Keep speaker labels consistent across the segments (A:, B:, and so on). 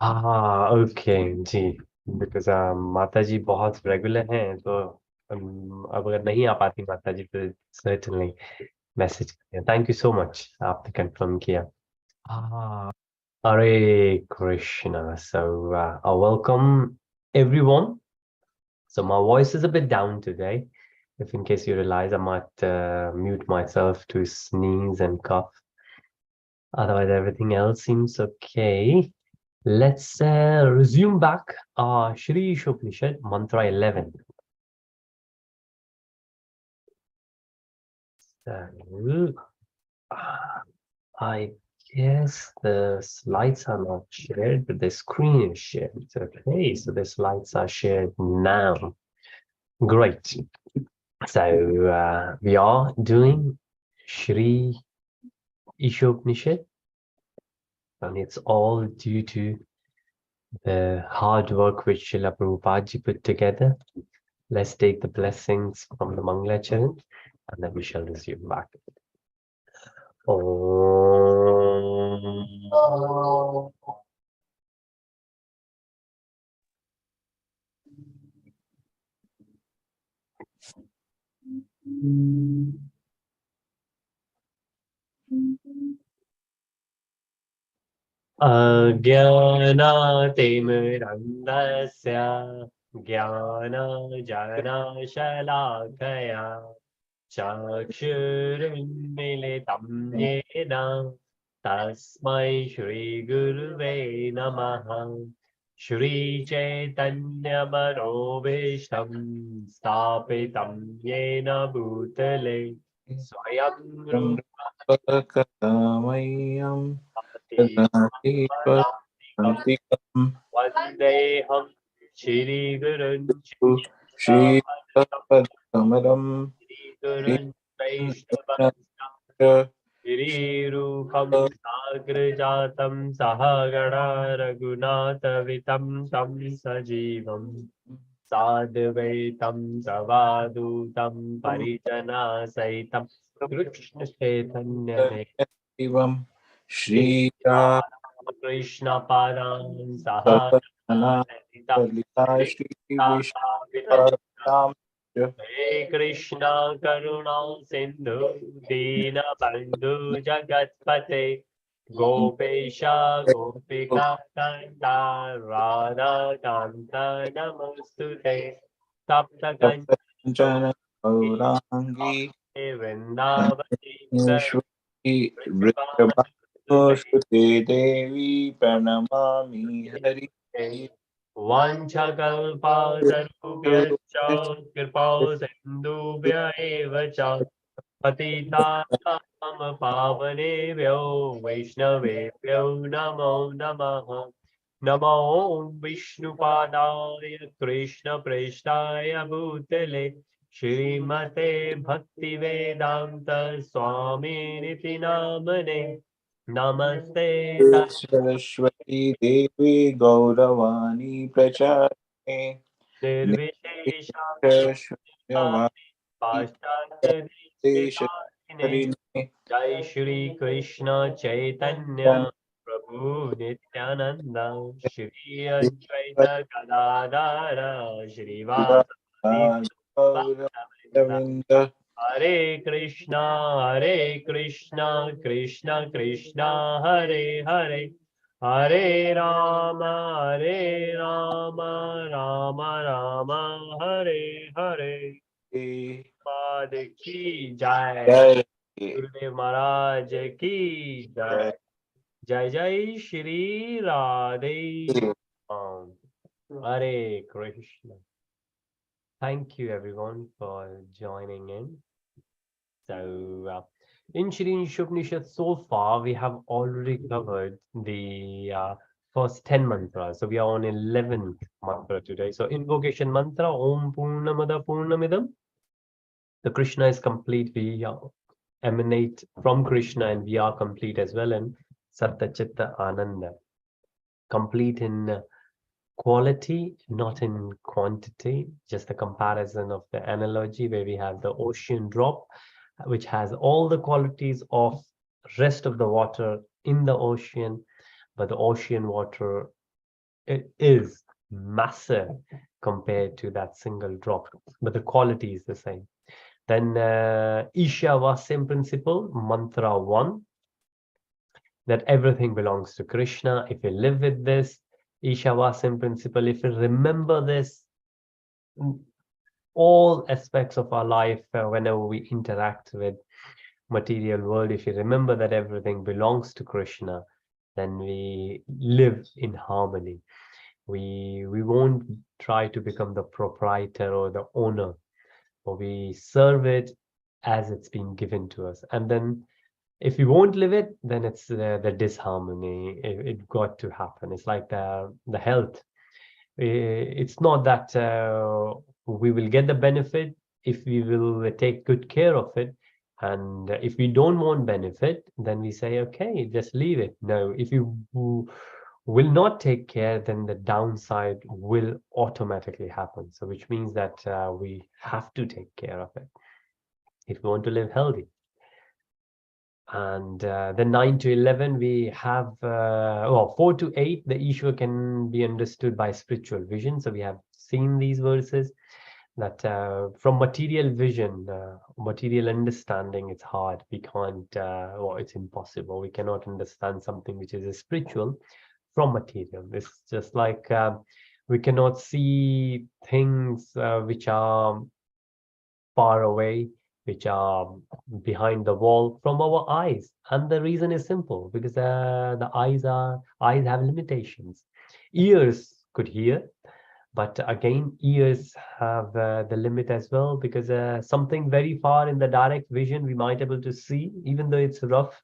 A: Okay ji. Because माता जी बहुत regular हैं, तो अब अगर नहीं आ पाती माता जी तो सर्टनली मैसेज करें। थैंक यू सो मच, आपने कंफर्म किया। Ah, Hare Krishna. So, welcome everyone. So, my voice is a bit down today. If in case you realize, I might mute myself to sneeze and cough. Otherwise, everything else seems okay. Let's resume back Shri Īśopaniṣad, Mantra 11. So, I guess the slides are not shared, but the screen is shared. Okay, so the slides are shared now. Great. So we are doing Shri Īśopaniṣad, and it's all due to the hard work which Srila Prabhupada put together. Let's take the blessings from the Mangalacharan, and then we shall resume back. Om. अज्ञानातिमिरन्धस्य ज्ञानजनशलाकया चक्षुरुन्मिलितं येन तस्मै श्रीगुरुवे नमः। श्रीचैतन्यमनोभीष्टं स्थापितं येन भूतले स्वयं
B: कथामय्यं
A: रूपं वन्देऽहं श्रीगुरुं
B: श्रीपदकमलं
A: श्रीगुरुं वैष्णवं श्रीरूपं साग्रजातं सहगणा रघुनाथवितं तं सजीवं साद्वैतं सवादूतं परिजनसहितं कृष्णचैतन्यदेव
B: शिवं
A: कृष्णपदां सह
B: श्रीरामललिता श्रीविष्णुपदां
A: हे कृष्णा करुणा सिंधु दीनबंधु जगत्पते गोपेश गोपिका कांता राधा कांत नमस्तुते सप्त
B: सप्तकञ्चन गौराङ्गी
A: वृंदावती
B: ईश्वरी वृषभानुसुते देवी प्रणमामि हरि
A: वाञ्छकल्पतरुभ्यश्च कृपा सिन्धुभ्य एव च पतितानां पावनेभ्यो वैष्णवेभ्यो नमो नमः। नमो विष्णुपादाय कृष्णप्रेष्ठाय भूतले श्रीमते भक्तिवेदान्त स्वामिनिति नामने नमस्ते
B: सरस्वती देवी गौरवाणी प्रचारे
A: निर्विशेषा
B: निर्विशेषशून्यवादी
A: पाश्चात्यदेशतारिणे
B: देशतारिणे
A: जय श्री कृष्ण चैतन्य प्रभु नित्यानंद श्री अद्वैत गदाधर श्रीवासदि
B: गौरविन्द
A: हरे कृष्णा कृष्णा कृष्णा हरे हरे हरे राम राम राम हरे हरे। पाद की जय।
B: जय
A: गुरुदेव महाराज की जय। जय जय श्री राधे राम। हरे Krishna. Thank you everyone for joining in. So in Shri Īśopaniṣad so far we have already covered the first 10 mantras. So we are on 11th mantra today. So invocation mantra Om Purnamada Purnamidam. The Krishna is complete. We emanate from Krishna and we are complete as well. And Satta Chitta Ananda. Complete in quality, not in quantity. Just the comparison of the analogy where we have the ocean drop, which has all the qualities of rest of the water in the ocean, but the ocean water it is massive compared to that single drop, but the quality is the same. Then Īśopaniṣad principle, mantra 1, that everything belongs to Krishna. If we live with this Īśopaniṣad principle, if we remember this, all aspects of our life, whenever we interact with material world, if you remember that everything belongs to Krishna, then we live in harmony. We won't try to become the proprietor or the owner, or we serve it as it's been given to us. And then if we won't live it, then it's the disharmony. It got to happen. It's like the health. It's not that we will get the benefit if we will take good care of it. And if we don't want benefit, then we say, okay, just leave it. No, if you will not take care, then the downside will automatically happen. So which means that we have to take care of it if we want to live healthy. And then 9 to 11, we have, well, 4 to 8, the issue can be understood by spiritual vision. So we have seen these verses that from material vision, material understanding, it's hard. We can't, well, it's impossible. We cannot understand something which is spiritual from material. It's just like we cannot see things which are far away, which are behind the wall, from our eyes. And the reason is simple, because the eyes have limitations. Ears could hear, but again, ears have the limit as well, because something very far in the direct vision we might able to see, even though it's rough,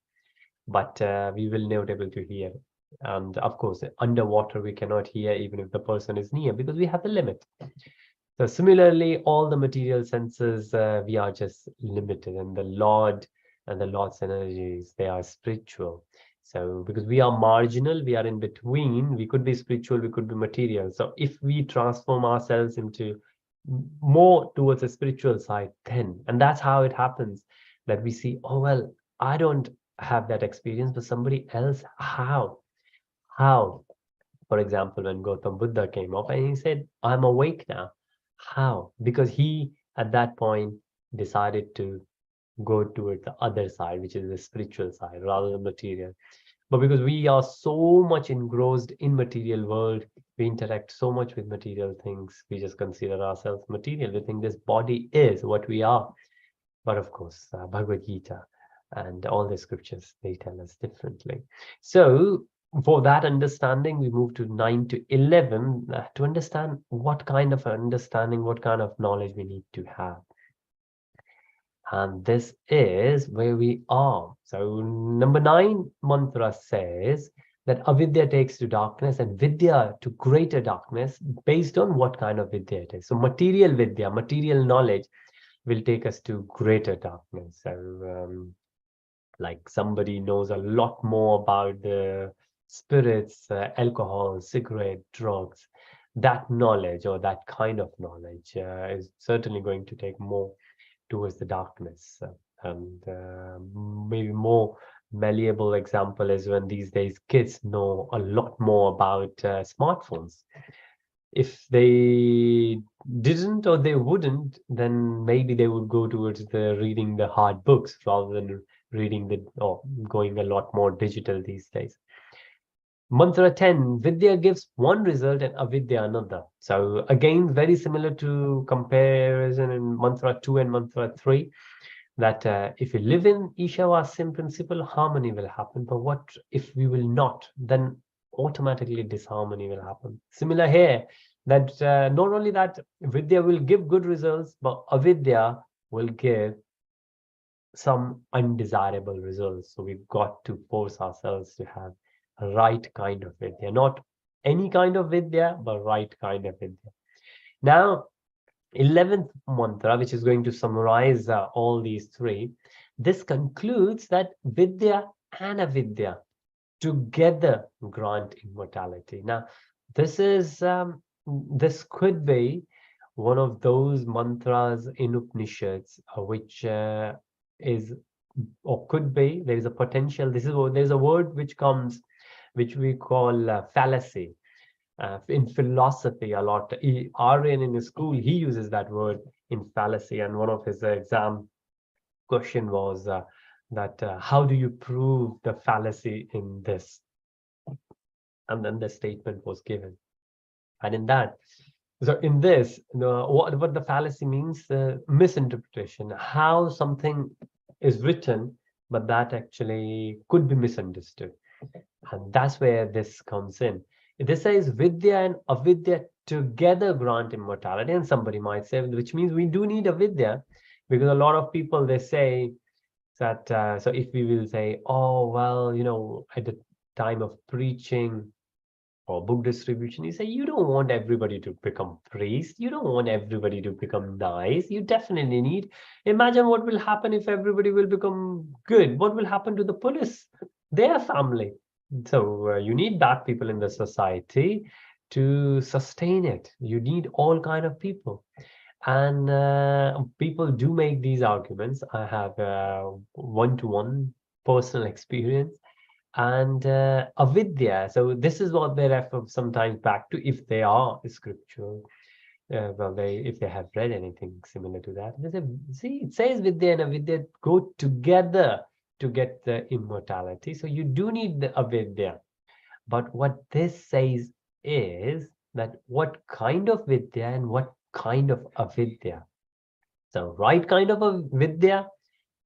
A: but we will not able to hear. And of course, underwater we cannot hear even if the person is near, because we have the limit. So similarly, all the material senses, we are just limited, and the Lord and the Lord's energies, they are spiritual. So because we are marginal, we are in between, we could be spiritual, we could be material. So if we transform ourselves into more towards the spiritual side, then, and that's how it happens, that we see, oh, well, I don't have that experience, but somebody else, how? For example, when Gautam Buddha came up and he said, I'm awake now. How? Because he, at that point, decided to go towards the other side, which is the spiritual side, rather than material. But because we are so much engrossed in material world, we interact so much with material things, we just consider ourselves material. We think this body is what we are. But of course, Bhagavad Gita and all the scriptures, they tell us differently. So for that understanding, we move to 9 to 11 to understand what kind of understanding, what kind of knowledge we need to have. And this is where we are. So number 9 mantra says that avidya takes to darkness and vidya to greater darkness, based on what kind of vidya it is. So material vidya, material knowledge, will take us to greater darkness. So like somebody knows a lot more about the spirits, alcohol, cigarette, drugs, that knowledge or that kind of knowledge is certainly going to take more towards the darkness. And maybe more malleable example is when these days kids know a lot more about smartphones. If they didn't or they wouldn't, then maybe they would go towards the reading the hard books rather than reading the, or going a lot more digital these days. Mantra 10, Vidya gives one result and Avidya another. So again, very similar to comparison in Mantra 2 and Mantra 3, that if we live in Īśopaniṣad principle, harmony will happen. But what if we will not? Then automatically disharmony will happen. Similar here, that not only that Vidya will give good results, but Avidya will give some undesirable results. So we've got to force ourselves to have a right kind of Vidya, not any kind of Vidya, but right kind of Vidya. Now, 11th mantra, which is going to summarize all these three, this concludes that Vidya and Avidya together grant immortality. Now, this is this could be one of those mantras in Upanishads which is, or could be, there is a potential. This is, there's a word which comes, which we call fallacy. In philosophy a lot. Aryan in his school, he uses that word in fallacy, and one of his exam question was that how do you prove the fallacy in this? And then the statement was given. And in that, so in this, what the fallacy means, misinterpretation, how something is written, but that actually could be misunderstood. And that's where this comes in. This says Vidya and Avidya together grant immortality. And somebody might say, which means we do need Avidya, because a lot of people, they say that, so if we will say, oh, well, at the time of preaching or book distribution, you say you don't want everybody to become priest, you don't want everybody to become nice, you definitely need, imagine what will happen if everybody will become good, what will happen to the police, their family. So you need bad people in the society to sustain it. You need all kind of people. And people do make these arguments. I have one-to-one personal experience. And avidya, so this is what they refer sometimes back to if they are scriptural. Well, if they have read anything similar to that, they say, see, it says vidya and avidya go together to get the immortality. So you do need the avidya. But what this says is that what kind of vidya and what kind of avidya. So right kind of a vidya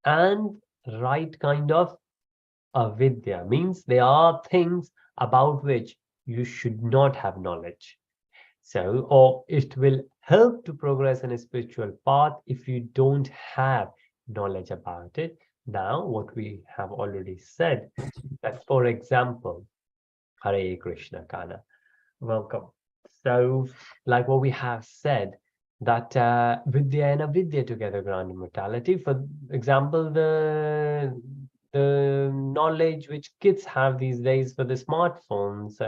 A: and right kind of avidya means there are things about which you should not have knowledge. So, or it will help to progress in a spiritual path if you don't have knowledge about it. Now, what we have already said, that for example, Hare Krishna Kana, welcome. So, like what we have said, that Vidya and Avidya together grant immortality. For example, the knowledge which kids have these days for the smartphones,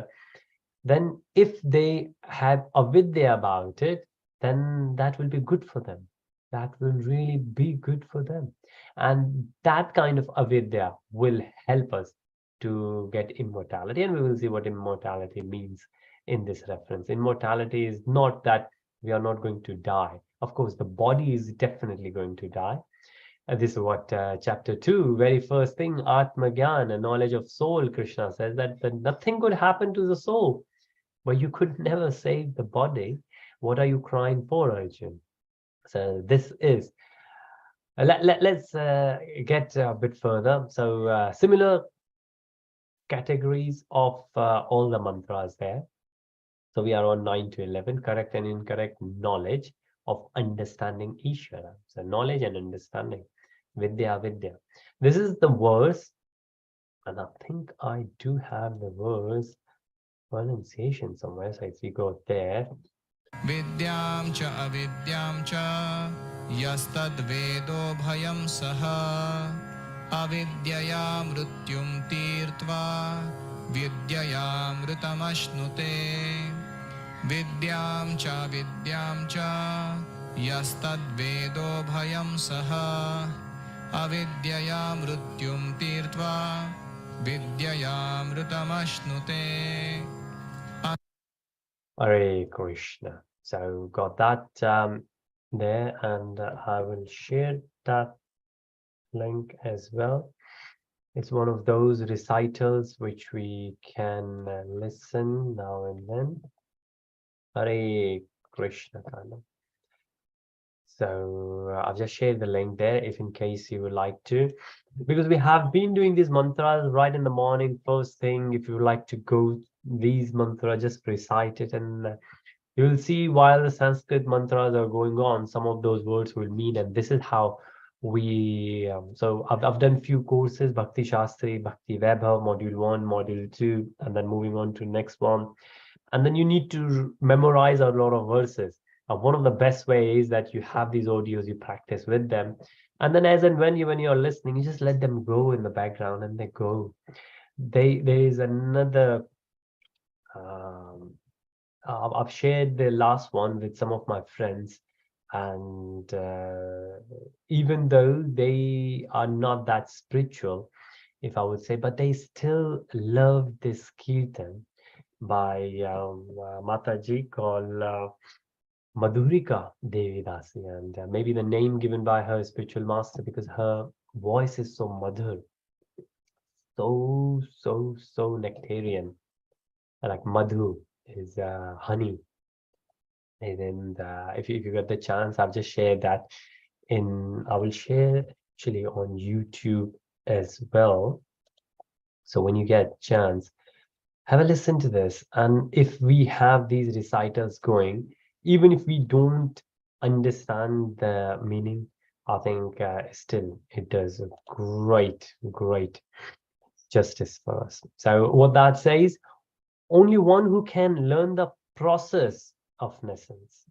A: then if they have avidya about it, then that will be good for them. That will really be good for them. And that kind of avidya will help us to get immortality. And we will see what immortality means in this reference. Immortality is not that we are not going to die. Of course, the body is definitely going to die. This is what chapter 2, very first thing, Atma Gyan, a knowledge of soul, Krishna says that nothing could happen to the soul, but you could never save the body. What are you crying for, Arjun? So this is, let's get a bit further. So similar categories of all the mantras there. So we are on 9 to 11, correct and incorrect knowledge of understanding Ishvara. So knowledge and understanding, Vidya, Vidya. This is the verse, and I think I do have the verse pronunciation somewhere. So if we go there.
C: Vidyam cha avidyam cha yastadvedo bhayam saha avidyaya mrutyum tirtva vidyaya mrutamashnute vidyam cha yastadvedo bhayam saha avidyaya mrutyum tirtva vidyaya mrutamashnute.
A: Hare Krishna. So got that there, and I will share that link as well. It's one of those recitals which we can listen now and then. Hare Krishna Kana. So I've just shared the link there if in case you would like to, because we have been doing these mantras right in the morning, first thing. If you would like to go these mantras, just recite it, and you will see while the Sanskrit mantras are going on, some of those words will mean, and this is how we, so I've done few courses, Bhakti Shastri, Bhakti Vaibhav, module 1, module 2, and then moving on to next one. And then you need to memorize a lot of verses. One of the best ways that you have these audios, you practice with them. And then as and when you're listening, you just let them go in the background and they go. There is another, I've shared the last one with some of my friends, and even though they are not that spiritual, if I would say, but they still love this kirtan. by Mataji called Madhurika Devi Dasi, and maybe the name given by her spiritual master because her voice is so madhur, so nectarian, like madhu is honey. And then if you get the chance, I've just shared that I will share actually on YouTube as well. So when you get chance, have a listen to this. And if we have these recitals going, even if we don't understand the meaning, I think still it does a great justice for us. So what that says, only one who can learn the process of nescience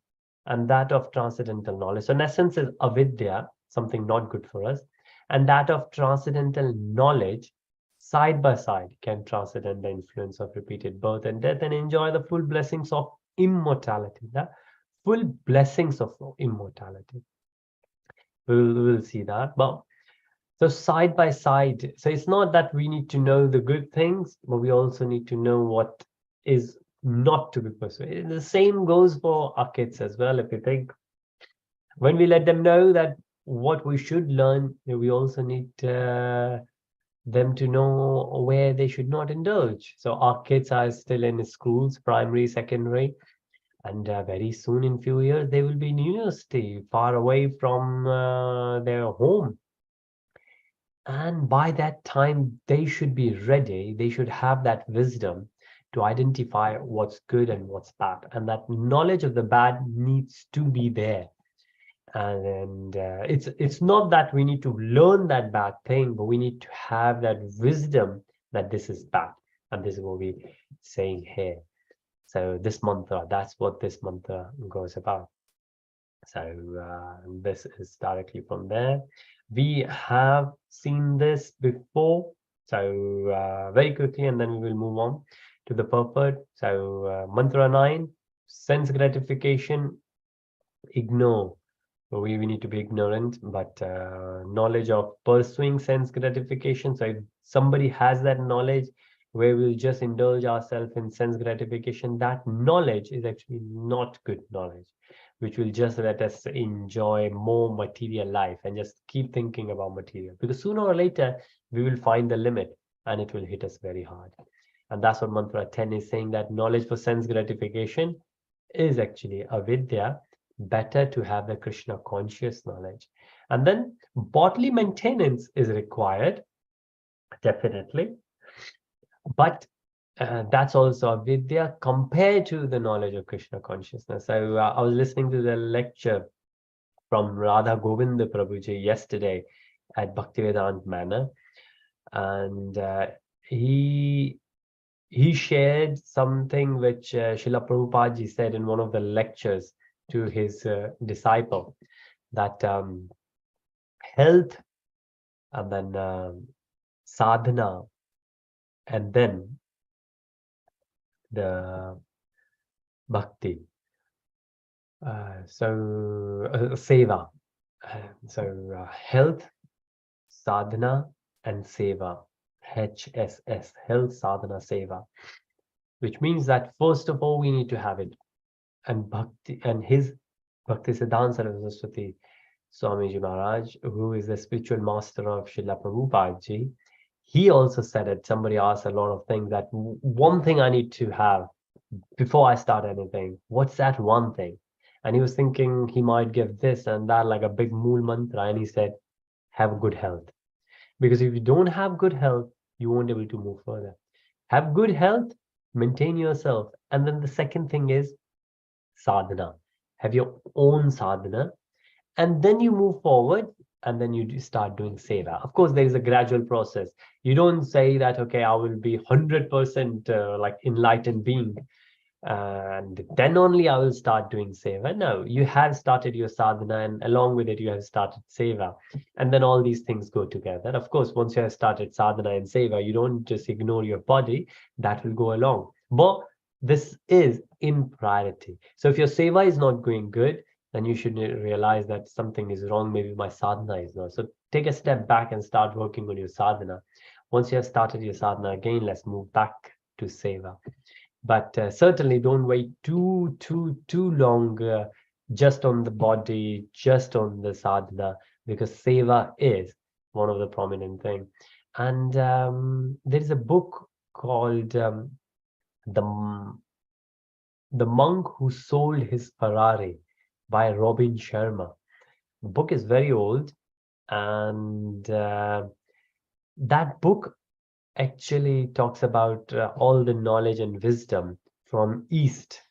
A: and that of transcendental knowledge. So nescience is avidya, something not good for us, and that of transcendental knowledge side by side can transcend the influence of repeated birth and death and enjoy the full blessings of immortality. The full blessings of immortality. We'll see that. But so side by side, so it's not that we need to know the good things, but we also need to know what is not to be pursued. The same goes for our kids as well. If you think, when we let them know that what we should learn, we also need them to know where they should not indulge. So our kids are still in schools, primary, secondary, and very soon in few years they will be in university, far away from their home. And by that time, they should be ready. They should have that wisdom to identify what's good and what's bad. And that knowledge of the bad needs to be there. And it's not that we need to learn that bad thing, but we need to have that wisdom that this is bad. And this is what we're saying here. So this mantra, that's what this mantra goes about. So this is directly from there. We have seen this before. So very quickly, and then we will move on to the purport. So mantra 9, sense gratification, ignore. We need to be ignorant, but knowledge of pursuing sense gratification. So if somebody has that knowledge where we'll just indulge ourselves in sense gratification, that knowledge is actually not good knowledge, which will just let us enjoy more material life and just keep thinking about material, because sooner or later we will find the limit and it will hit us very hard. And that's what mantra 10 is saying, that knowledge for sense gratification is actually avidya. Better to have the Krishna conscious knowledge. And then bodily maintenance is required, definitely. But that's also avidya compared to the knowledge of Krishna consciousness. So I was listening to the lecture from Radha Govinda Prabhuji yesterday at Bhaktivedanta Manor, and he shared something which Srila Prabhupada said in one of the lectures to his disciple, that health and then sadhana and then the bhakti. Seva. Health, sadhana, and seva. HSS, health, sadhana, seva. Which means that first of all, we need to have it. And bhakti, and his Bhaktisiddhanta Saraswati Swamiji Maharaj, who is the spiritual master of Srila Prabhupada ji, he also said it. Somebody asked a lot of things, that one thing I need to have before I start anything. What's that one thing? And he was thinking he might give this and that, like a big mool mantra, and he said, have good health. Because if you don't have good health, you won't be able to move further. Have good health, maintain yourself. And then the second thing is sadhana. Have your own sadhana, and then you move forward, and then you start doing seva. Of course, there is a gradual process. You don't say that, okay, I will be 100% like enlightened being, and then only I will start doing seva. No, you have started your sadhana, and along with it, you have started seva. And then all these things go together. Of course, once you have started sadhana and seva, you don't just ignore your body, that will go along. But this is in priority. So if your seva is not going good, then you should realize that something is wrong. Maybe my sadhana is not. So take a step back and start working on your sadhana. Once you have started your sadhana again, let's move back to seva. But certainly don't wait too long just on the body, just on the sadhana, because seva is one of the prominent thing. And there is a book called the Monk Who Sold His Ferrari by Robin Sharma. The book is very old, and that book actually talks about all the knowledge and wisdom from East.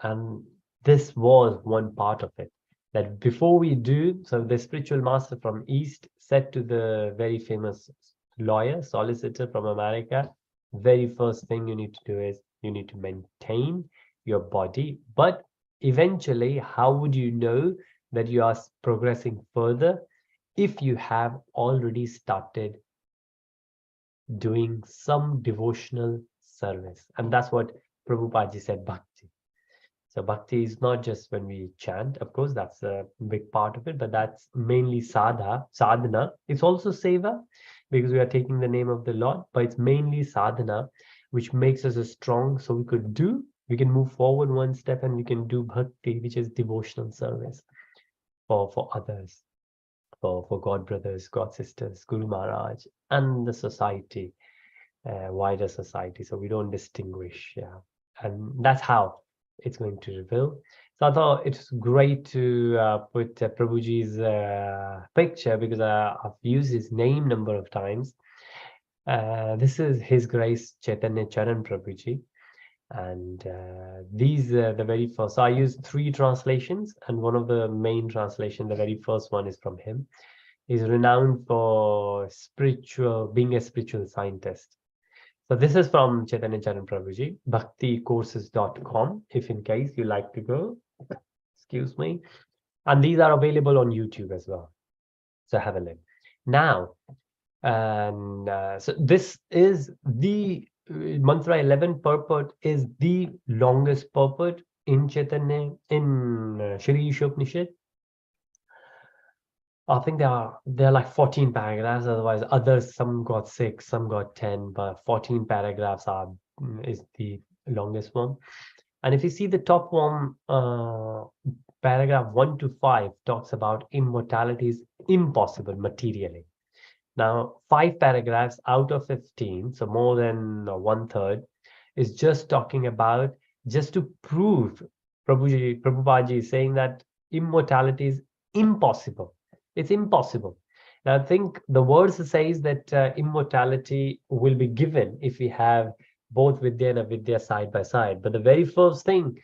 A: And this was one part of it. That before we do, so the spiritual master from East said to the very famous lawyer, solicitor from America, very first thing you need to do is you need to maintain your body. But eventually, how would you know that you are progressing further if you have already started doing some devotional service? And that's what Prabhupada said, bhakti. So bhakti is not just when we chant, of course, that's a big part of it, but that's mainly sadhana. It's also seva, because we are taking the name of the Lord, but it's mainly sadhana, which makes us strong, so we can move forward one step, and we can do bhakti, which is devotional service for others, for God brothers, God sisters, Guru Maharaj, and the society, wider society. So we don't distinguish, yeah. And that's how it's going to reveal. So I thought it's great to put Prabhuji's picture, because I've used his name number of times. This is His Grace Chaitanya Charan Prabhuji. And these the very first. So I used 3 translations, and one of the main translation, the very first one, is from him. He's renowned for being a spiritual scientist. So this is from Chaitanya Charan Prabhuji, bhakticourses.com, if in case you like to go. Excuse me. And these are available on YouTube as well. So have a look. Now, and so this is the mantra 11 purport, is the longest purport in Chaitanya, in Shri Īśopaniṣad. I think there are like 14 paragraphs. Otherwise, others, some got 6, some got 10, but 14 paragraphs is the longest one. And if you see the top one, paragraph 1 to 5 talks about immortality is impossible materially. Now, 5 paragraphs out of 15, so more than 1/3, is just talking about, just to prove, Prabhupada is saying that immortality is impossible. It's impossible. Now, I think the verse says that immortality will be given if we have both Vidya and Avidya side by side. But the very first thing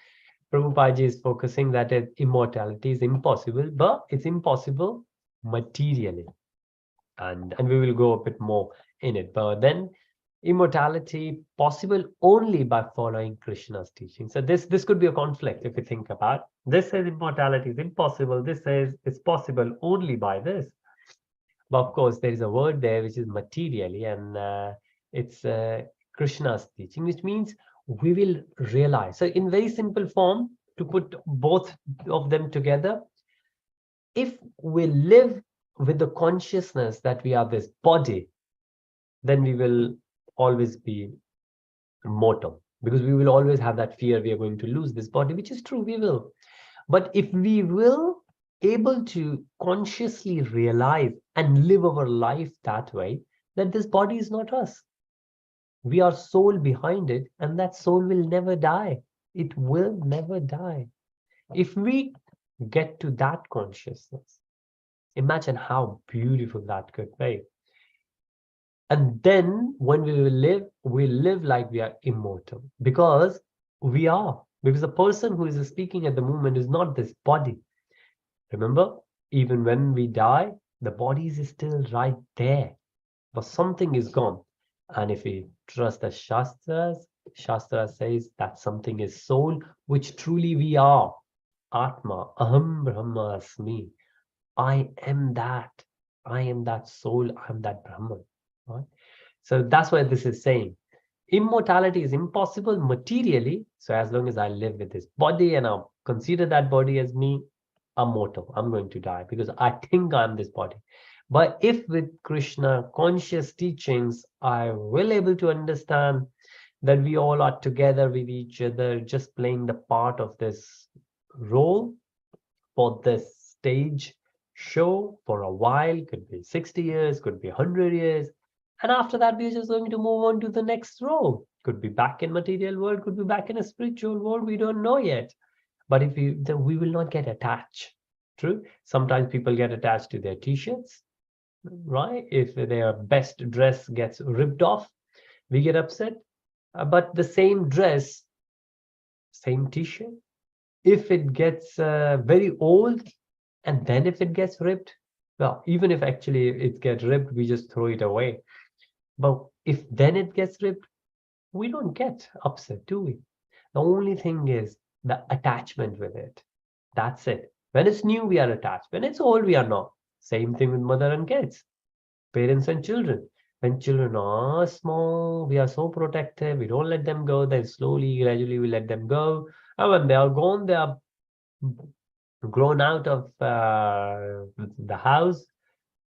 A: Prabhupada is focusing, that immortality is impossible, but it's impossible materially. And we will go a bit more in it. But then immortality possible only by following Krishna's teaching. So this could be a conflict if you think about. This says immortality is impossible. This says it's possible only by this. But of course, there is a word there which is materially, and it's Krishna's teaching, which means we will realize. So in very simple form, to put both of them together, if we live with the consciousness that we are this body, then we will always be mortal, because we will always have that fear we are going to lose this body, which is true, we will. But if we will able to consciously realize and live our life that way, that this body is not us, we are soul behind it, and that soul will never die. It will never die. If we get to that consciousness, imagine how beautiful that could be. And then when we live like we are immortal, because we are. Because the person who is speaking at the moment is not this body. Remember, even when we die, the body is still right there, but something is gone. And if we trust the Shastras, Shastra says that something is soul, which truly we are. Atma, Aham Brahma Asmi. I am that. I am that soul. I am that Brahman. Right? So that's what this is saying. Immortality is impossible materially. So as long as I live with this body and I consider that body as me, I'm mortal. I'm going to die because I think I'm this body. But if with Krishna conscious teachings, I will able to understand that we all are together with each other, just playing the part of this role for this stage show for a while, could be 60 years, could be 100 years. And after that, we're just going to move on to the next role. Could be back in material world, could be back in a spiritual world. We don't know yet. But if we will not get attached. True. Sometimes people get attached to their t-shirts, right? If their best dress gets ripped off, we get upset. But the same dress, same t-shirt, if it gets very old, and then if it gets ripped, well, even if actually it gets ripped, we just throw it away. But if then it gets ripped, we don't get upset, do we? The only thing is the attachment with it. That's it. When it's new, we are attached. When it's old, we are not. Same thing with mother and kids, parents and children. When children are small, we are so protective. We don't let them go. Then slowly, gradually, we let them go. And when they are gone, they are grown out of the house,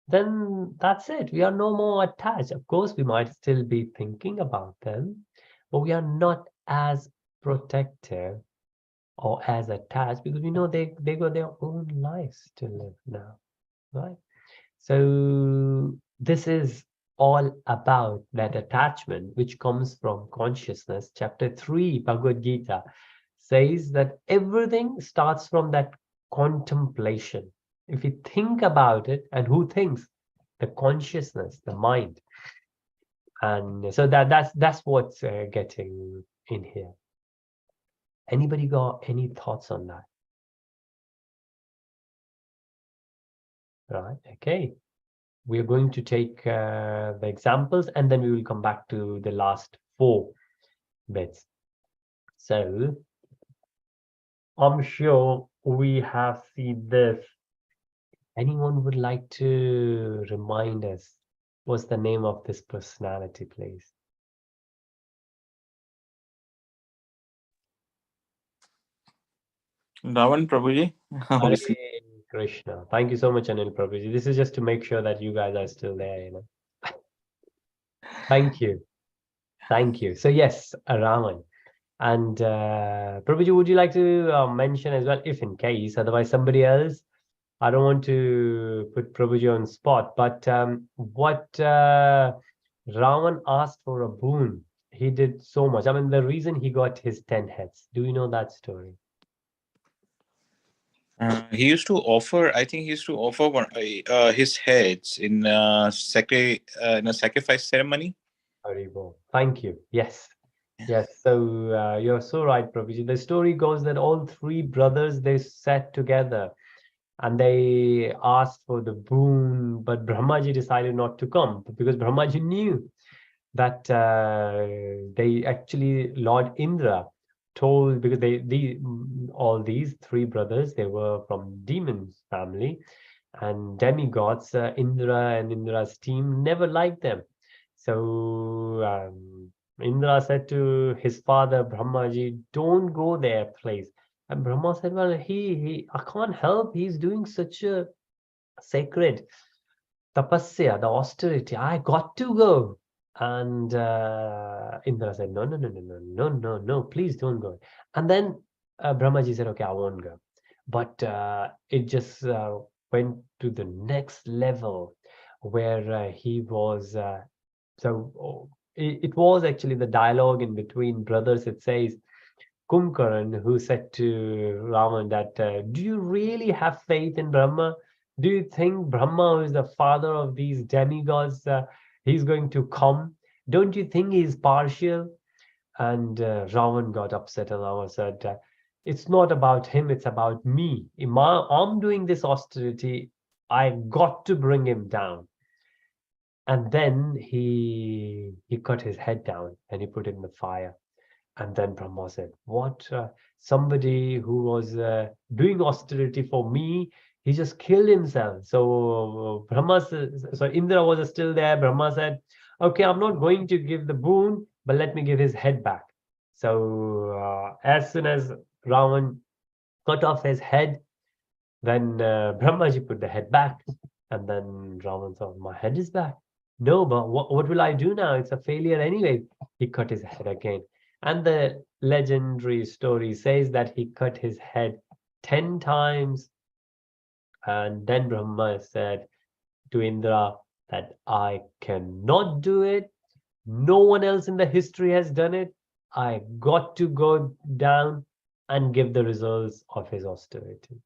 A: then that's it. We are no more attached. Of course, we might still be thinking about them, but we are not as protective or as attached because we know they got their own lives to live now, right? So this is all about that attachment which comes from consciousness. Chapter 3 Bhagavad Gita says that everything starts from that contemplation. If you think about it, and who thinks? The consciousness, the mind. And so that's what's getting in here. Anybody got any thoughts on that? Right, okay. We are going to take the examples and then we will come back to the last 4 bits. So I'm sure we have seen this. Anyone would like to remind us what's the name of this personality, please?
B: Ravan Prabhuji.
A: Hare Krishna. Thank you so much, Anil Prabhuji. This is just to make sure that you guys are still there, you know. Thank you. Thank you. So yes, Raman. And Prabhuji, would you like to mention as well, if in case, otherwise somebody else, I don't want to put Prabhuji on spot, but what Ravan asked for a boon, he did so much. I mean, the reason he got his 10 heads, do you know that story?
B: He used to offer. I think he used to offer his heads in a sacrifice ceremony.
A: Haribo. Thank you. Yes. Yes. So you're so right, Prabhuji. The story goes that all 3 brothers, they sat together and they asked for the boon, but Brahmaji decided not to come because Brahmaji knew that they actually, Lord Indra told, because all these 3 brothers, they were from demons family and demigods. Indra and Indra's team never liked them. So Indra said to his father Brahmaji, don't go their place. And Brahma said, well, I can't help. He's doing such a sacred tapasya, the austerity. I got to go. And Indra said, no, please don't go. And then Brahmaji said, okay, I won't go. But it just went to the next level where he was. It was actually the dialogue in between brothers. It says, Kumkaran, who said to Ravan that, do you really have faith in Brahma? Do you think Brahma, who is the father of these demigods, he's going to come? Don't you think he's partial? And Ravan got upset and Ravan said, it's not about him, it's about me. I'm doing this austerity. I got to bring him down. And then he cut his head down and he put it in the fire. And then Brahma said, what? Somebody who was doing austerity for me, he just killed himself. So Indra was still there. Brahma said, okay, I'm not going to give the boon, but let me give his head back. So as soon as Ravan cut off his head, then Brahmaji put the head back. And then Ravan thought, my head is back. No, but what will I do now? It's a failure anyway. He cut his head again. And the legendary story says that he cut his head 10 times. And then Brahma said to Indra that I cannot do it. No one else in the history has done it. I got to go down and give the results of his austerity.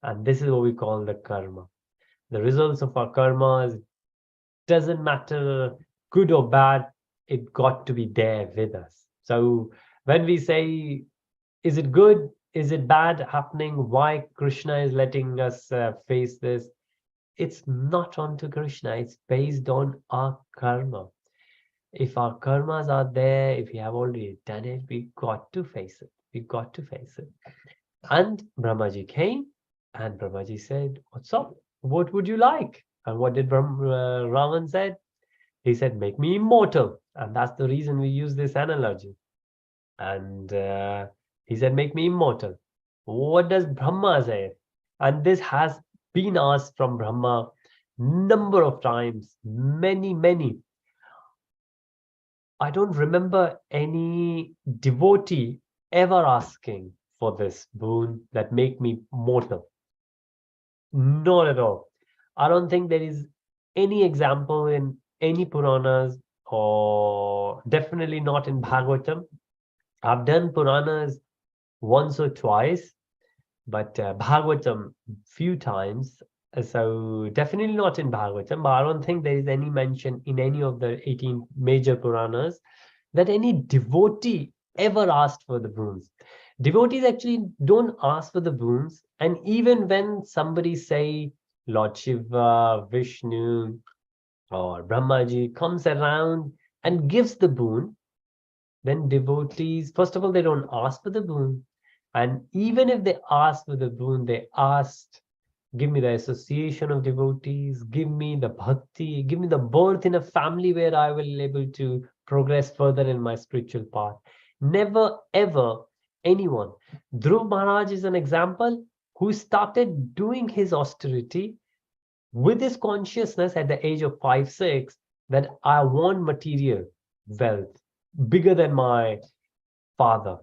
A: And this is what we call the karma. The results of our karmas, doesn't matter good or bad, it got to be there with us. So when we say, is it good? Is it bad happening? Why Krishna is letting us face this? It's not onto Krishna. It's based on our karma. If our karmas are there, if we have already done it, we got to face it. We got to face it. And Brahmaji came and Brahmaji said, what's up? What would you like? And what did Ravan said? He said, make me immortal. And that's the reason we use this analogy. And he said, make me immortal. What does Brahma say? And this has been asked from Brahma number of times, many. I don't remember any devotee ever asking for this boon that make me mortal. Not at all. I don't think there is any example in any Puranas, or definitely not in Bhagavatam. I've done Puranas once or twice, but Bhagavatam few times. So definitely not in Bhagavatam, but I don't think there is any mention in any of the 18 major Puranas that any devotee ever asked for the boons. Devotees actually don't ask for the boons. And even when somebody say Lord Shiva, Vishnu, or Brahmaji comes around and gives the boon, then devotees, first of all, they don't ask for the boon. And even if they ask for the boon, they asked, give me the association of devotees, give me the bhakti, give me the birth in a family where I will be able to progress further in my spiritual path. Never ever anyone. Dhruv Maharaj is an example who started doing his austerity with his consciousness at the age of 5, 6, that I want material wealth bigger than my father.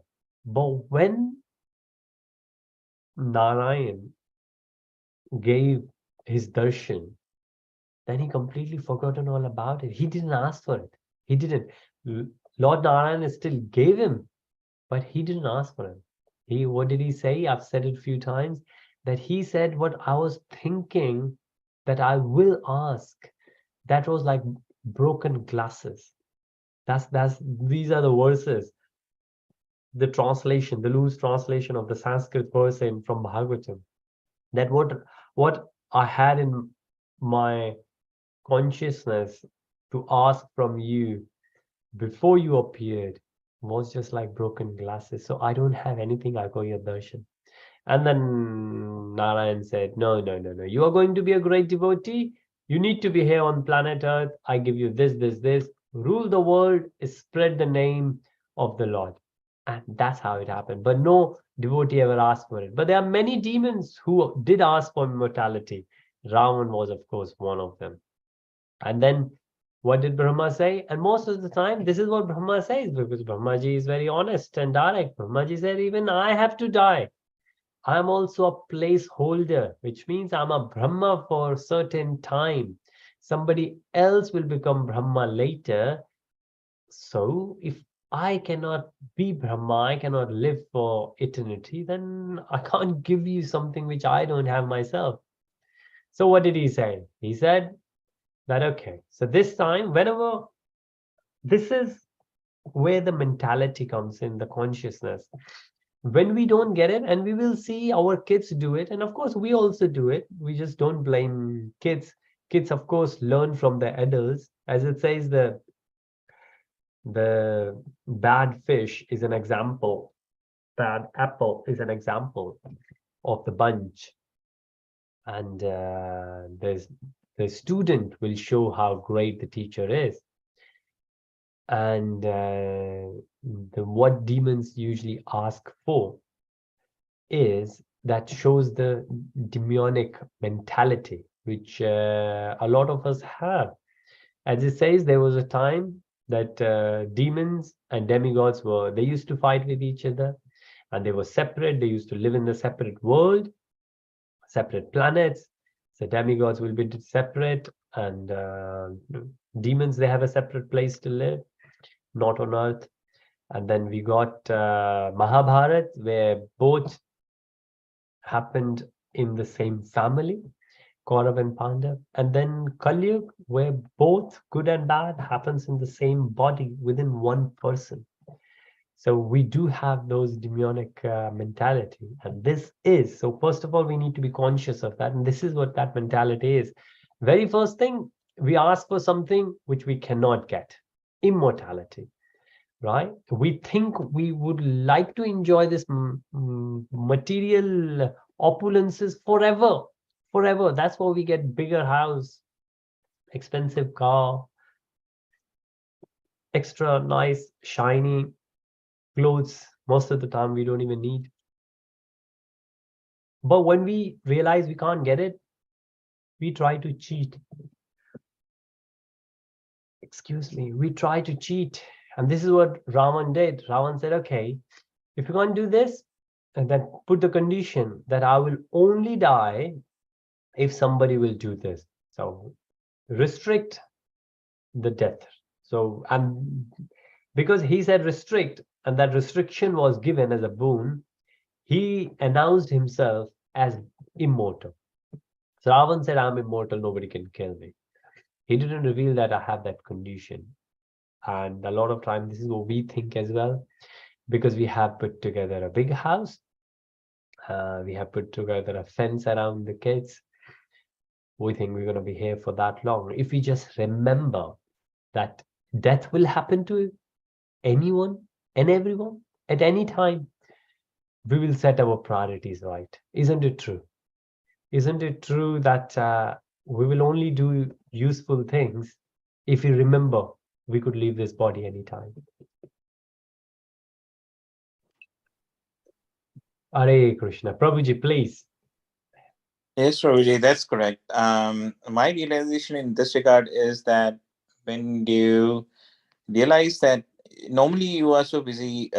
A: But when Narayan gave his darshan, then he completely forgotten all about it. He didn't ask for it. He didn't. Lord Narayan still gave him, but he didn't ask for it. What did he say? I've said it a few times, that he said what I was thinking that I will ask. That was like broken glasses. These are the verses. The translation, the loose translation of the Sanskrit verse from Bhagavatam. That what I had in my consciousness to ask from you before you appeared was just like broken glasses. So I don't have anything. I got your darshan. And then Narayan said, no. You are going to be a great devotee. You need to be here on planet Earth. I give you this. Rule the world, spread the name of the Lord. And that's how it happened. But no devotee ever asked for it. But there are many demons who did ask for immortality. Ravan was, of course, one of them. And then what did Brahma say? And most of the time, this is what Brahma says, because Brahmaji is very honest and direct. Brahmaji said, even I have to die. I'm also a placeholder, which means I'm a Brahma for a certain time. Somebody else will become Brahma later. So if I cannot be Brahma, I cannot live for eternity, then I can't give you something which I don't have myself. So what did he say? He said that, okay, so this time, whenever, this is where the mentality comes in, the consciousness. When we don't get it, and we will see our kids do it, and of course we also do it, we just don't blame kids. Kids, of course, learn from the adults. As it says, the bad fish is an example, bad apple is an example of the bunch, and the student will show how great the teacher is. And what demons usually ask for is that shows the demonic mentality, which a lot of us have. As it says, there was a time that demons and demigods they used to fight with each other, and they were separate. They used to live in the separate world, separate planets. So demigods will be separate, and demons, they have a separate place to live, not on earth. And then we got Mahabharat, where both happened in the same family, Kaurav and Pandav. And then Kali Yuga, where both good and bad happens in the same body within one person. So we do have those demonic mentality, and this is, so first of all, we need to be conscious of that, and this is what that mentality is. Very first thing, we ask for something which we cannot get, immortality, right? We think we would like to enjoy this material opulences forever. That's why we get bigger house, expensive car, extra nice shiny clothes. Most of the time we don't even need. But when we realize we can't get it, we try to cheat. Excuse me, we try to cheat. And this is what Ravan did. Ravan said, okay, if you can't do this, and then put the condition that I will only die if somebody will do this. So restrict the death. So, and because he said restrict, and that restriction was given as a boon, he announced himself as immortal. So Ravan said, I'm immortal, nobody can kill me. He didn't reveal that I have that condition. And a lot of time, this is what we think as well, because we have put together a big house. We have put together a fence around the kids. We think we're going to be here for that long. If we just remember that death will happen to anyone and everyone at any time, we will set our priorities right. Isn't it true? Isn't it true that we will only do useful things if we remember we could leave this body anytime? Hare Krishna. Prabhuji, please.
B: Yes, Prabhuji, that's correct. My realization in this regard is that when you realize that normally you are so busy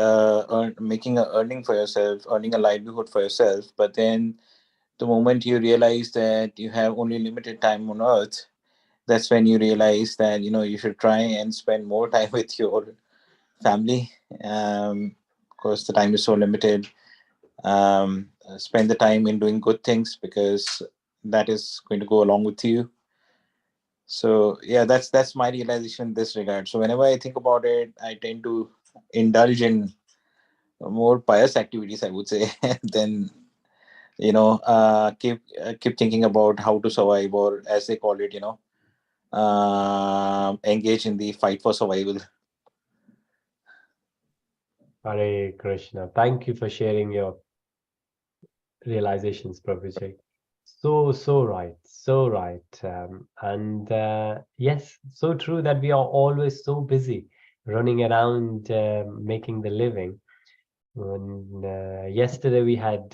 B: making a earning for yourself, earning a livelihood for yourself, but then the moment you realize that you have only limited time on earth, that's when you realize that you should try and spend more time with your family. Of course, the time is so limited. Spend the time in doing good things, because that is going to go along with you. So yeah, that's my realization in this regard. So whenever I think about it, I tend to indulge in more pious activities, I would say, than keep thinking about how to survive, or as they call it, engage in the fight for survival.
A: Hare Krishna. Thank you for sharing your realizations, Prabhuji. So right, so right. And yes, so true that we are always so busy running around making the living. When yesterday we had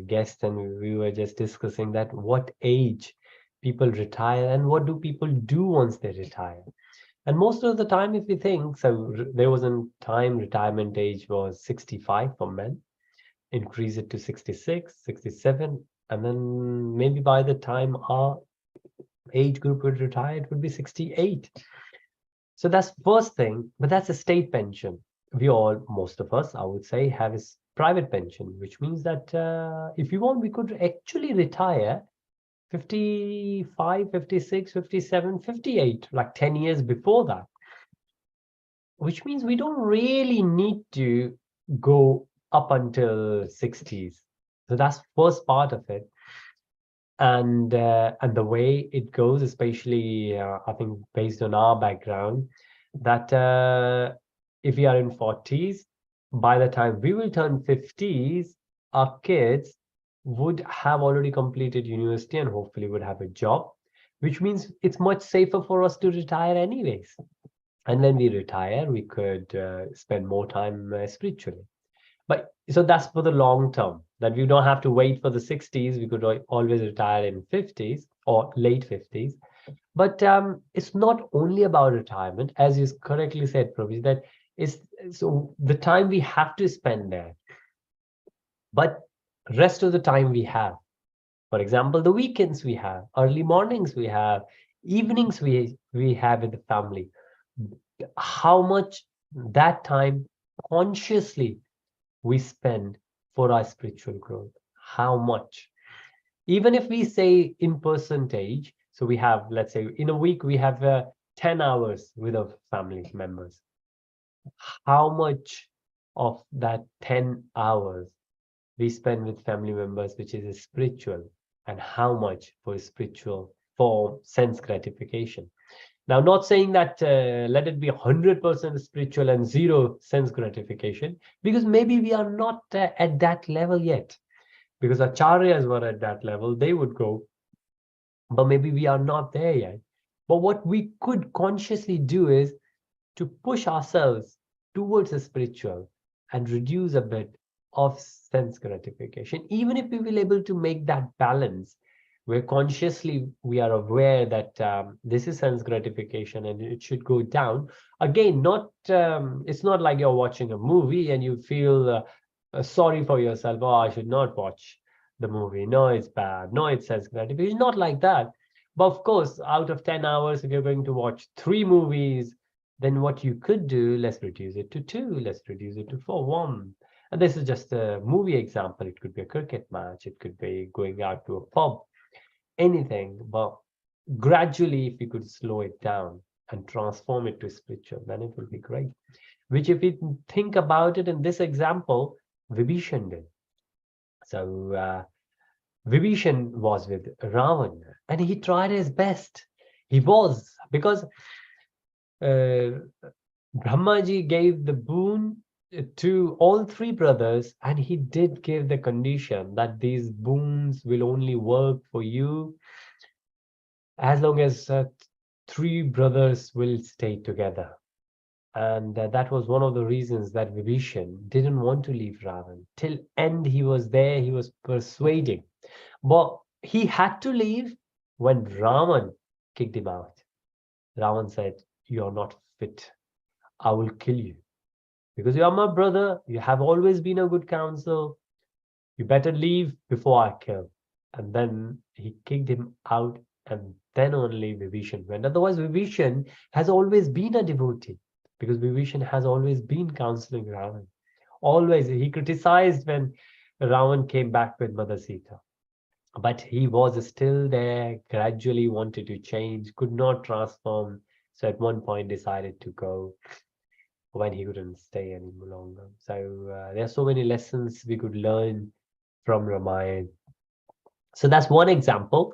A: guests, and we were just discussing that what age people retire and what do people do once they retire. And most of the time, if you think, so there was a time retirement age was 65 for men, increase it to 66, 67, and then maybe by the time our age group would retire, it would be 68. So that's first thing, but that's a state pension. We all, most of us, I would say, have a private pension, which means that if you want, we could actually retire 55, 56, 57, 58, like 10 years before that, which means we don't really need to go up until 60s. So that's first part of it. And the way it goes, especially I think based on our background, that if we are in 40s, by the time we will turn 50s, our kids would have already completed university and hopefully would have a job, which means it's much safer for us to retire anyways. And when we retire, we could spend more time spiritually. But so that's for the long term, that we don't have to wait for the 60s. We could always retire in 50s or late 50s. But it's not only about retirement, as you correctly said, Prabhu, that is so the time we have to spend there, but rest of the time we have. For example, the weekends we have, early mornings we have, evenings we have with the family. How much that time consciously we spend for our spiritual growth? How much? Even if we say in percentage, so we have, let's say, in a week we have 10 hours with our family members. How much of that 10 hours we spend with family members, which is spiritual, and how much for spiritual, for sense gratification? Now, not saying that let it be 100% spiritual and zero sense gratification, because maybe we are not at that level yet. Because acharyas were at that level, they would go, but maybe we are not there yet. But what we could consciously do is to push ourselves towards the spiritual and reduce a bit of sense gratification. Even if we will able to make that balance, where consciously we are aware that this is sense gratification and it should go down. Again, not it's not like you're watching a movie and you feel sorry for yourself. Oh, I should not watch the movie. No, it's bad. No, it sense gratification. Not like that. But of course, out of 10 hours, if you're going to watch 3 movies, then what you could do, let's reduce it to 2, let's reduce it to 4, 1. And this is just a movie example. It could be a cricket match, it could be going out to a pub, anything. But gradually, if you could slow it down and transform it to spiritual, then it will be great. Which, if you think about it in this example, Vibhishan did. So Vibhishan was with Ravan and he tried his best. He was, because Brahmaji gave the boon to all 3 brothers, and he did give the condition that these boons will only work for you as long as 3 brothers will stay together. And that was one of the reasons that Vibhishan didn't want to leave Ravan. Till end he was there, he was persuading. But he had to leave when Ravan kicked him out. Ravan said, "You're not fit. I will kill you. Because you are my brother, you have always been a good counsel. You better leave before I kill." And then he kicked him out, and then only Vibhishan went. Otherwise, Vibhishan has always been a devotee, because Vibhishan has always been counseling Ravan. Always. He criticized when Ravan came back with Mother Sita. But he was still there, gradually wanted to change, could not transform. So at one point decided to go when he couldn't stay any longer. So there are so many lessons we could learn from Ramayana. So that's one example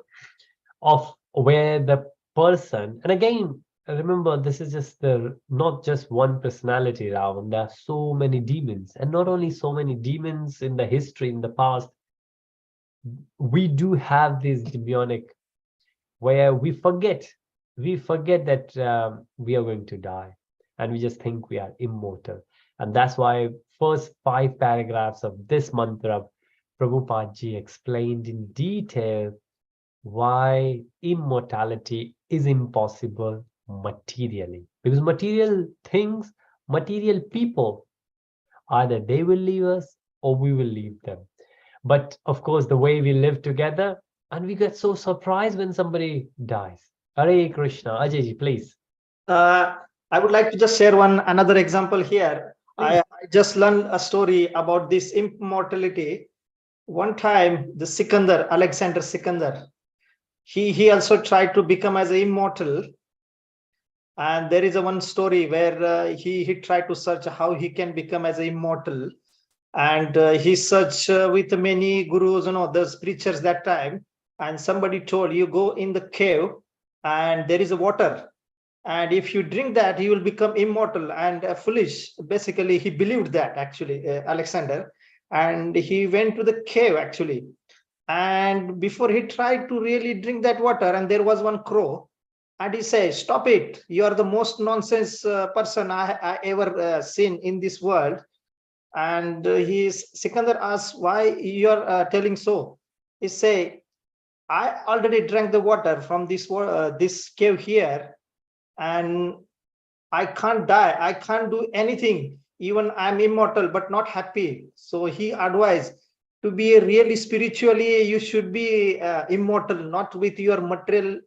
A: of where the person, and again, remember, this is just not just one personality, Ravan. There are so many demons, and not only so many demons in the history, in the past, we do have this demonic where we forget that we are going to die, and we just think we are immortal. And that's why first 5 paragraphs of this mantra, Prabhupada ji explained in detail why immortality is impossible materially. Because material things, material people, either they will leave us or we will leave them. But of course, the way we live together, and we get so surprised when somebody dies. Hare Krishna. Ajay, please.
D: I would like to just share another example here. I just learned a story about this immortality. One time, the Sikandar, Alexander Sikandar, he also tried to become as an immortal. And there is one story where he tried to search how he can become as an immortal. And he searched with many gurus, those preachers that time. And somebody told, you go in the cave and there is a water. And if you drink that, you will become immortal. And foolish. Basically, he believed that, actually, Alexander. And he went to the cave, actually. And before he tried to really drink that water, and there was one crow. And he says, stop it. You are the most nonsense person I ever seen in this world. And Sikandar asked, why you are telling so? He say, I already drank the water from this cave here, and I can't die. I can't do anything. Even I'm immortal, but not happy. So he advised to be really spiritually, you should be immortal, not with your material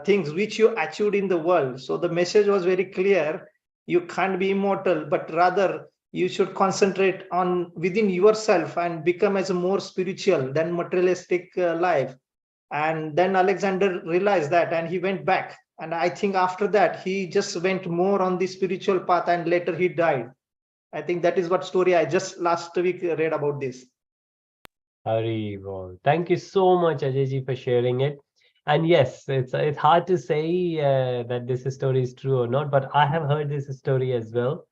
D: things which you achieved in the world. So the message was very clear. You can't be immortal, but rather you should concentrate on within yourself and become as a more spiritual than materialistic life. And then Alexander realized that, and he went back. And I think after that, he just went more on the spiritual path, and later he died. I think that is what story I just last week read about this.
A: Hari Bol. Thank you so much, Ajayji, for sharing it. And yes, it's hard to say that this story is true or not, but I have heard this story as well.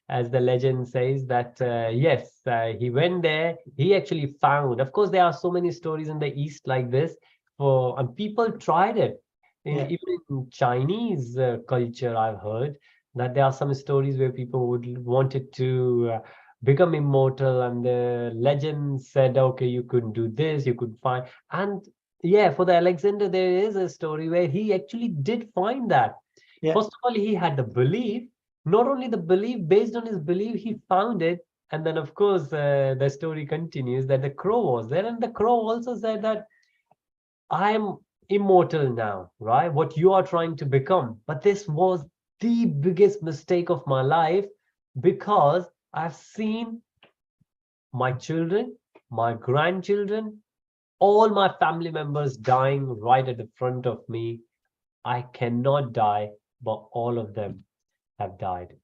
A: As the legend says that yes, he went there. He actually found. Of course, there are so many stories in the East like this. And people tried it.
D: Yeah.
A: Even in Chinese culture, I've heard that there are some stories where people would wanted to become immortal, and the legend said, okay, you could do this, you could find. And yeah, for the Alexander, there is a story where he actually did find that.
D: Yeah.
A: First of all, he had the belief. Not only the belief, based on his belief, he found it. And then, of course, the story continues that the crow was there. And the crow also said that I'm immortal now, right? What you are trying to become. But this was the biggest mistake of my life, because I've seen my children, my grandchildren, all my family members dying right at the front of me. I cannot die, but all of them have died.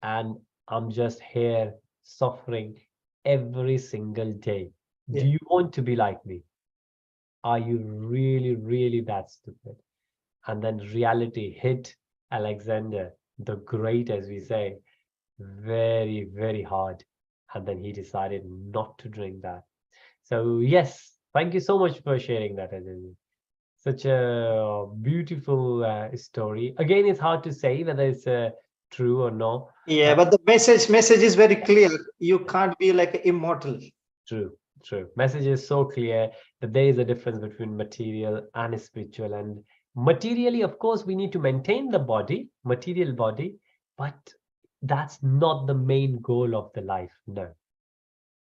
A: And I'm just here suffering every single day.
D: Yeah.
A: Do you want to be like me? Are you really, really that stupid? And then reality hit Alexander the Great, as we say, very, very hard. And then he decided not to drink that. So yes, thank you so much for sharing that, Ajay. Such a beautiful story. Again, it's hard to say whether it's true or not.
D: Yeah, but the message is very clear. You can't be like immortal.
A: True, true. Message is so clear that there is a difference between material and spiritual. And materially, of course, we need to maintain the body, material body, but that's not the main goal of the life. No.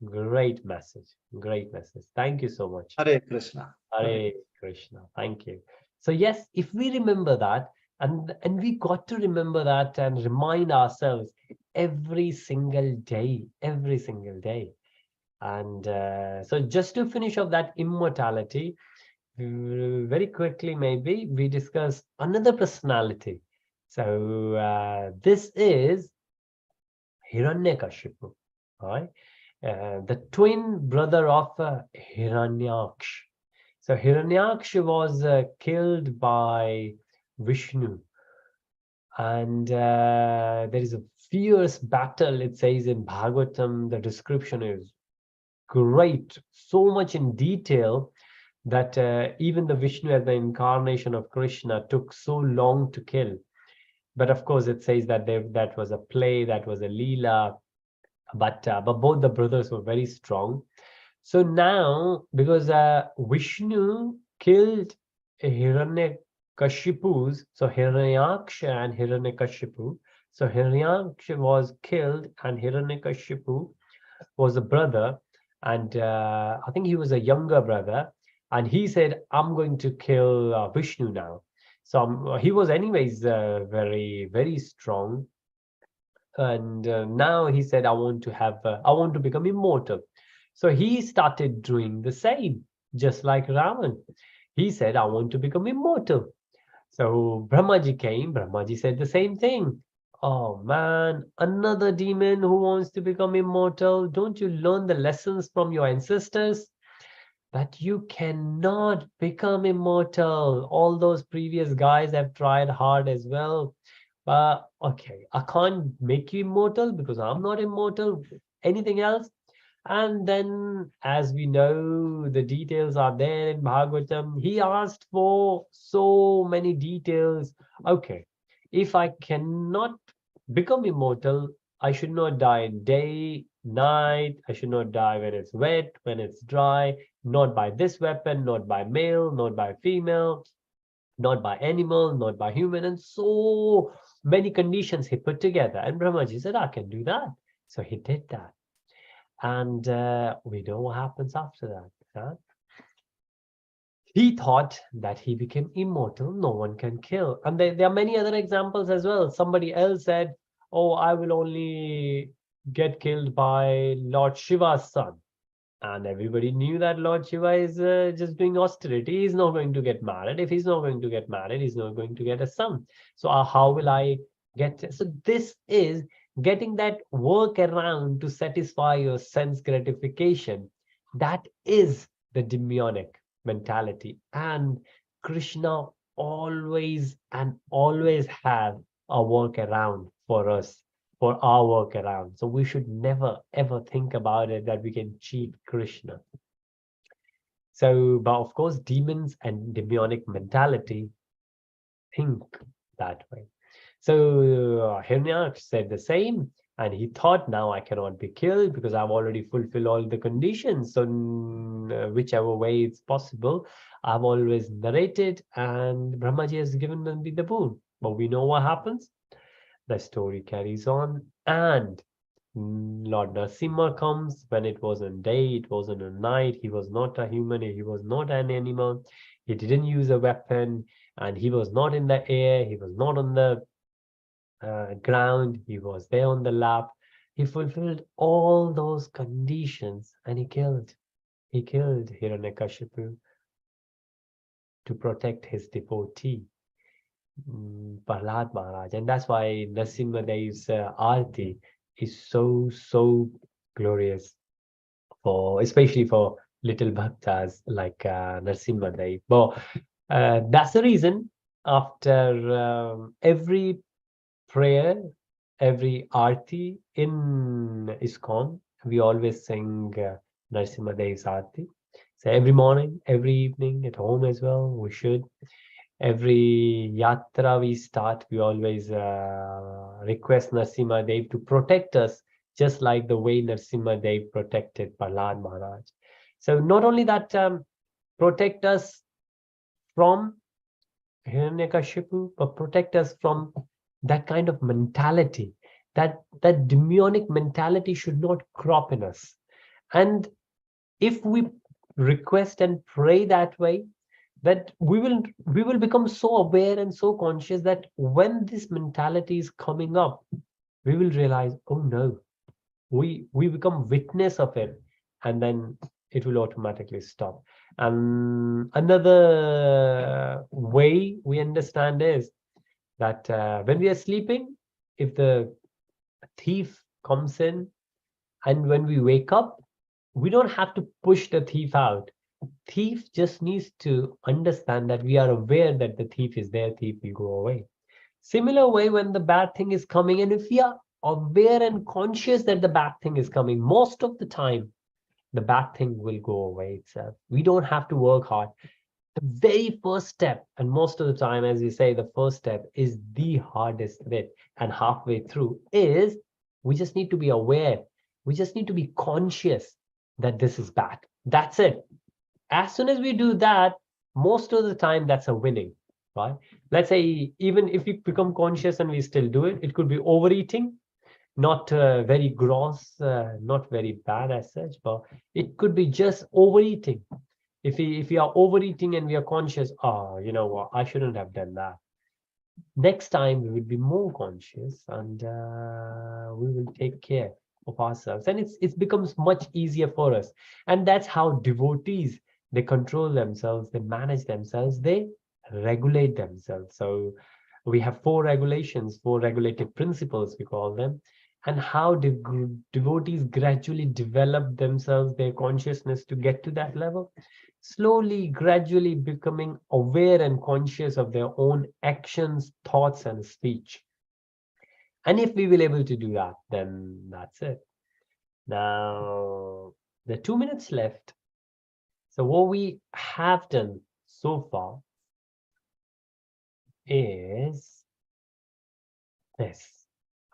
A: Great message. Great message. Thank you so much.
D: Hare Krishna.
A: Hare Krishna. Thank you. So yes, if we remember that, and we got to remember that and remind ourselves every single day, every single day. And so just to finish off that immortality, very quickly, maybe we discuss another personality. So this is Hiranyakashipu, right? The twin brother of Hiranyaksha. So Hiranyaksha was killed by Vishnu. And there is a fierce battle, it says in Bhagavatam. The description is great, so much in detail that even the Vishnu, as the incarnation of Krishna, took so long to kill. But of course, it says that that was a play, that was a leela. But both the brothers were very strong. So now, because Vishnu killed Hiranyakashipus, so Hiranyaksha and Hiranyakashipu. So Hiranyaksha was killed, and Hiranyakashipu was a brother, and I think he was a younger brother, and he said, I'm going to kill Vishnu now. So he was anyways very, very strong. And now he said, I want to become immortal. So he started doing the same, just like Ravan. He said, I want to become immortal. So Brahmaji came. Brahmaji said the same thing. Oh man, another demon who wants to become immortal. Don't you learn the lessons from your ancestors? That you cannot become immortal. All those previous guys have tried hard as well. But okay, I can't make you immortal because I'm not immortal. Anything else? And then, as we know, the details are there in Bhagavatam. He asked for so many details. Okay, if I cannot become immortal, I should not die in day night. I should not die when it's wet, when it's dry, not by this weapon, not by male, not by female, not by animal, not by human, and so many conditions he put together. And Brahmaji said, I can do that. So he did that. And we know what happens after that. Huh? He thought that he became immortal, no one can kill. And there are many other examples as well. Somebody else said, oh, I will only get killed by Lord Shiva's son. And everybody knew that Lord Shiva is just doing austerity. He's not going to get married. If he's not going to get married, he's not going to get a son. So how will I get? So this is getting that work around to satisfy your sense gratification. That is the demonic mentality. And Krishna always and always have a workaround for us, for our workaround. So we should never ever think about it that we can cheat Krishna. So, but of course, demons and demonic mentality think that way. So Hiranyaksha said the same, and he thought, now I cannot be killed because I've already fulfilled all the conditions. So whichever way it's possible, I've always narrated, and Brahmaji has given me the boon. But we know what happens. The story carries on, and Lord Narasimha comes when it wasn't day, it wasn't a night. He was not a human, he was not an animal. He didn't use a weapon, and he was not in the air, he was not on the ground, he was there on the lap. He fulfilled all those conditions, and he killed Hiranyakashipu to protect his devotee, Prahlad Maharaj. And that's why Narasimha Dev's Aarti is so glorious, for especially for little bhaktas like Narasimha Dev. But that's the reason after every prayer, every Aarti in ISKCON, we always sing Narasimha Dev's Aarti. So every morning, every evening, at home as well, we should. Every yatra we start, we always request Narasimha Dev to protect us, just like the way Narasimha Dev protected Prahlad Maharaj. So not only that, protect us from Hiranyakashipu, but protect us from that kind of mentality. That demonic mentality should not crop in us. And if we request and pray that way, that we will become so aware and so conscious that when this mentality is coming up, we will realize, oh no, we become witness of it, and then it will automatically stop. And another way we understand is that when we are sleeping, if the thief comes in, and when we wake up, we don't have to push the thief out. Thief just needs to understand that we are aware that the thief is there, thief will go away. Similar way, when the bad thing is coming, and if we are aware and conscious that the bad thing is coming, most of the time the bad thing will go away itself. We don't have to work hard. The very first step, and most of the time, as we say, the first step is the hardest bit, and halfway through is we just need to be aware, we just need to be conscious that this is bad. That's it. As soon as we do that, most of the time that's a winning, right? Let's say even if we become conscious and we still do it, it could be overeating, not very gross, not very bad as such, but it could be just overeating. If we are overeating and we are conscious, oh, you know what, I shouldn't have done that. Next time we will be more conscious, and we will take care of ourselves, and it becomes much easier for us. And that's how devotees, they control themselves, they manage themselves, they regulate themselves. So we have four regulative principles, we call them. And how devotees gradually develop themselves, their consciousness to get to that level, slowly, gradually becoming aware and conscious of their own actions, thoughts, and speech. And if we will able to do that, then that's it. Now, there are 2 minutes left. So what we have done so far is this.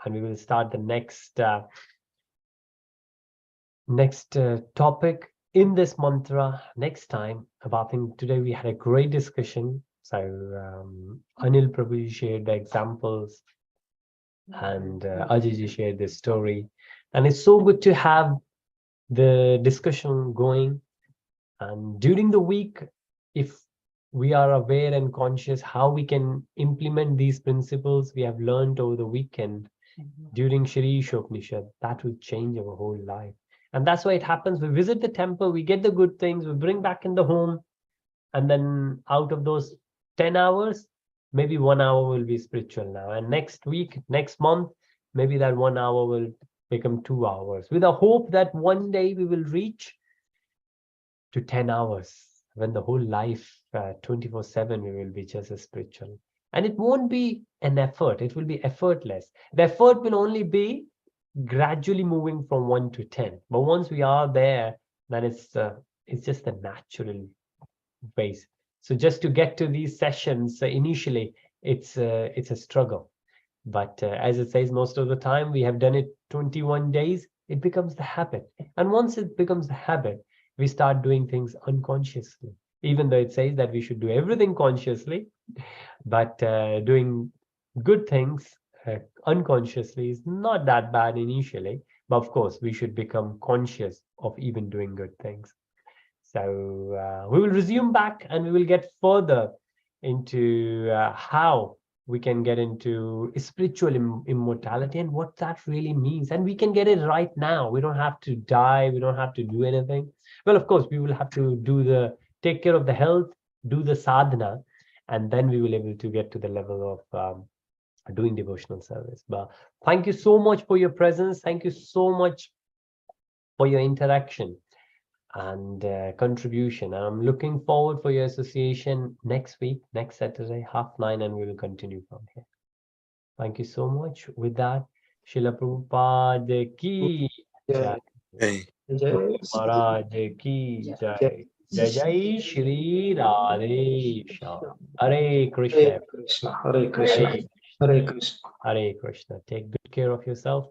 A: And we will start the next next topic in this mantra next time. I think today we had a great discussion. So Anil Prabhu shared the examples, and Ajay shared the story, and it's so good to have the discussion going. And during the week, if we are aware and conscious how we can implement these principles we have learned over the weekend during Shri Īśopaniṣad, that will change our whole life. And that's why it happens. We visit the temple, we get the good things, we bring back in the home, and then out of those 10 hours, maybe 1 hour will be spiritual now. And next week, next month, maybe that 1 hour will become 2 hours, with a hope that one day we will reach to 10 hours, when the whole life 24/7 we will be just as spiritual. And it won't be an effort, it will be effortless. The effort will only be gradually moving from 1 to 10, but once we are there, then it's just a natural phase. So just to get to these sessions, initially it's a struggle, but as it says, most of the time we have done it 21 days, it becomes the habit. And once it becomes the habit, we start doing things unconsciously, even though it says that we should do everything consciously. But doing good things unconsciously is not that bad initially. But of course, we should become conscious of even doing good things. So we will resume back, and we will get further into how we can get into spiritual immortality and what that really means. And we can get it right now. We don't have to die. We don't have to do anything. Well, of course, we will have to take care of the health, do the sadhana, and then we will able to get to the level of doing devotional service. But thank you so much for your presence. Thank you so much for your interaction and contribution. I'm looking forward for your association next week, next Saturday, 9:30, and we will continue from here. Thank you so much. With that, Srila Prabhupada ki jai.
B: Hey.
A: Maharaj ki jai. Jai Jai Shri Radhe Shyam. Hare Krishna.
D: Hare Krishna, Hare Krishna, Hare Krishna.
A: Hare Krishna. Take good care of yourself.